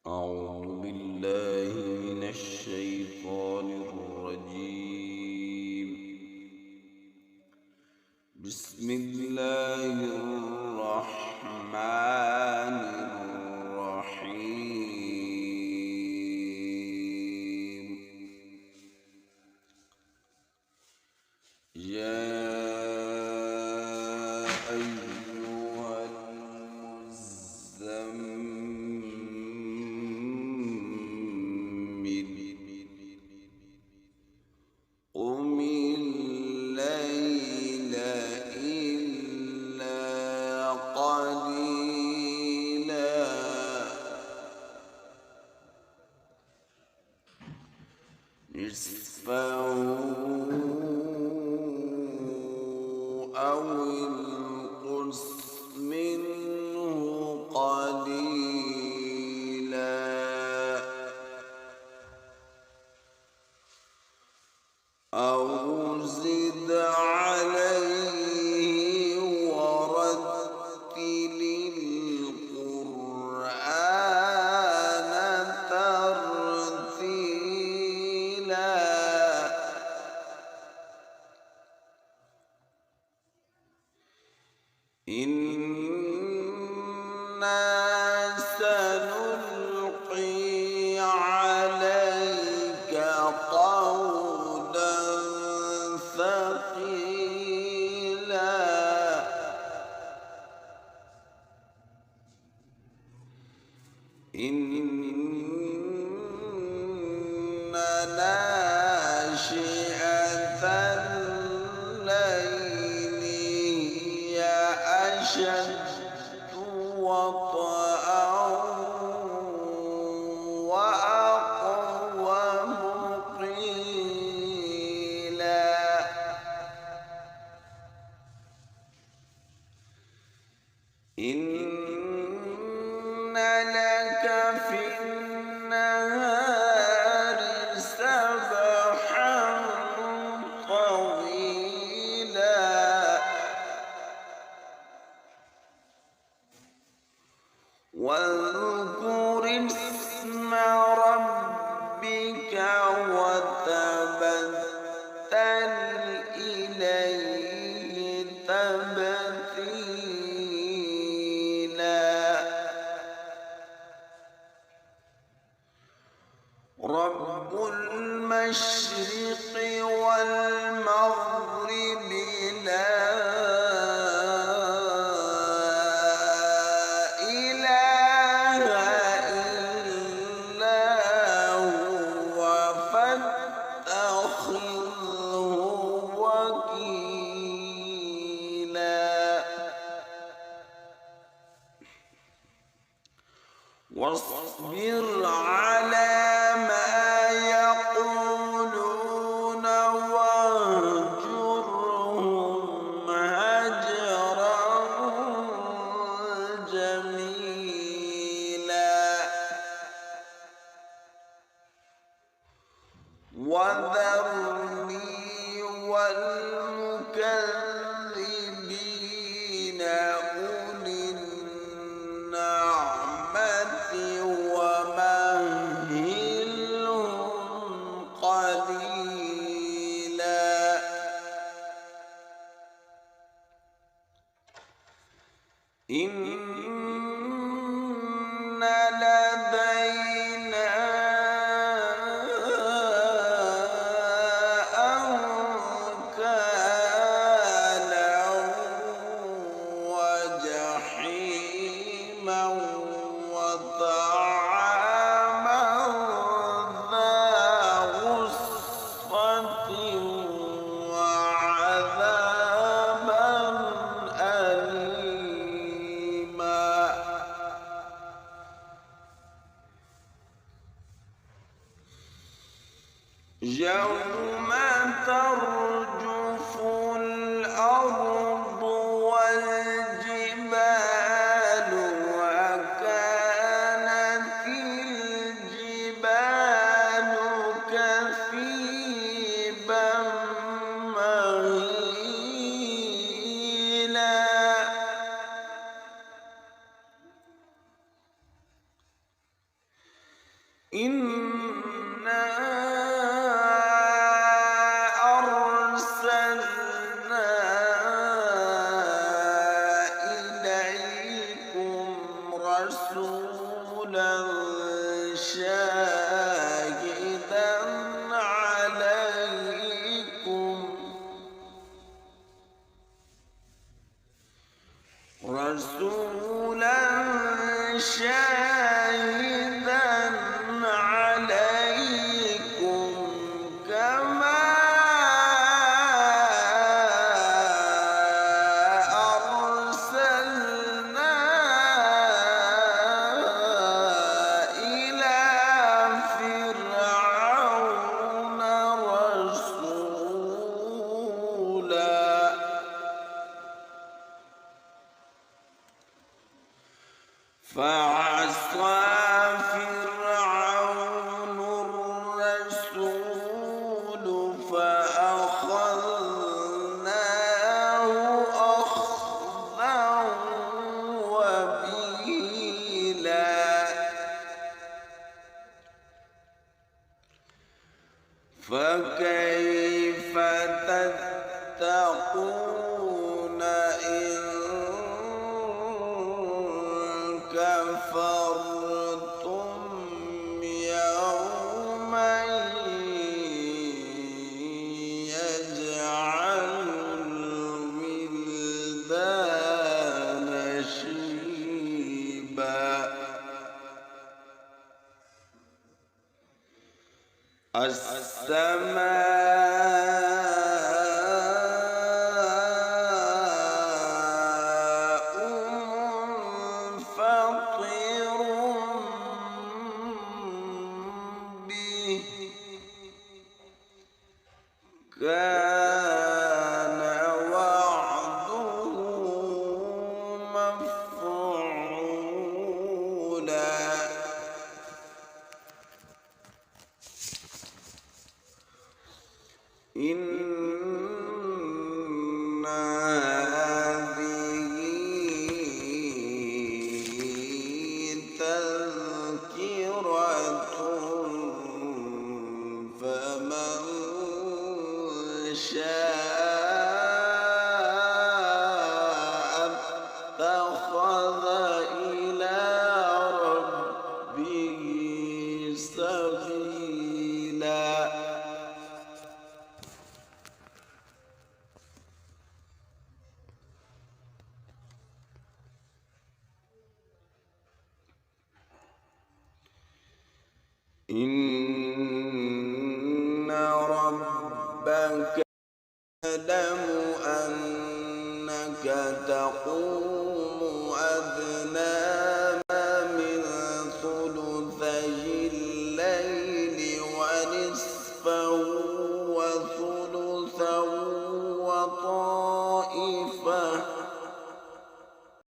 أعوذ بالله من الشيطان الرجيم. بسم الله الرحمن الرحيم. يا أيها المزمل قم الليل إلا قليلا نصفه أو انقص منه قليلا أو زد عليه ورتل القرآن ترتيلا إنا سنلقي عليك قولا ثقيلا إن ناشئة الليل هي أشد وطئا وأقوم قيلا إن لك في النهار سبحا طويلا واذكر اسم ربك وتبتل إليه تبتيلا رب المشرق والمغرب لا إله إلا هو فاتخذه وكيلا واصبر على ما يقولون واهجرهم هجرا جميلا وذرني والمكذبين أولي النعمة ومهلهم قليلا إن لدينا أنكالا وجحيما وطعاما ذا غصة وعذابا أليما يوم ترجف الأرض والجبال وكانت الجبال كثيبا مهيلا إنا أرسلنا إليكم رسولا شاهدا عليكم كما أرسلنا إلى فرعون رسولا فعصى فرعون الرسول فأخذناه أخذا وبيلا فكيف تتقون إن كفرتم يوما يجعل الولدان شيبا السماء منفطر به كان وعده مفعولا إن هذه تذكرة فمن شاء اتخذ إلى ربه سبيلا إن ربك يعلم أنك تقوم